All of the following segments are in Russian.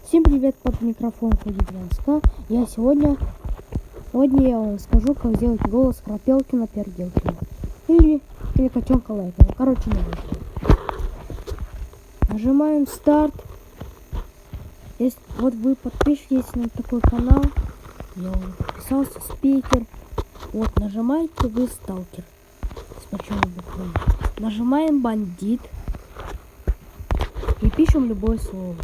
Всем привет, под микрофон ходит Ванска. Сегодня я вам скажу, как сделать голос Крапелкина Перделкина. Или котенка Лайкина. Короче, не важно. Нажимаем старт. Если вот вы подпишетесь на такой канал, я уже подписался, спикер. Вот, нажимаете вы сталкер. Сначала буквой. Нажимаем бандит. И пишем любое слово.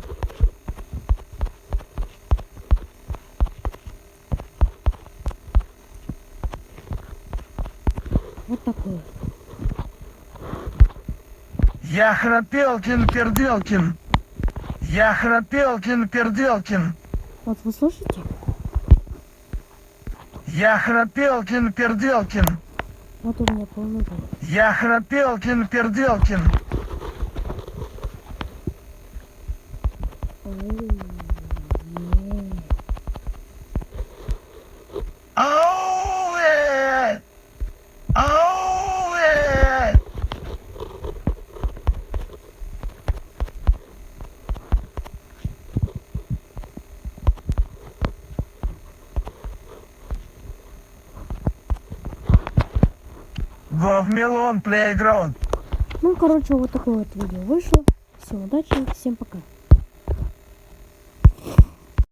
Вот такое. Я Храпелкин Перделкин. Я Храпелкин Перделкин. Вот вы слышите? Я Храпелкин Перделкин. Вот у меня полный голос. Я Храпелкин Перделкин. Ау! Ау! Вов Мелон Плейграунд. Ну, короче, вот такое вот видео вышло. Всем удачи, всем пока.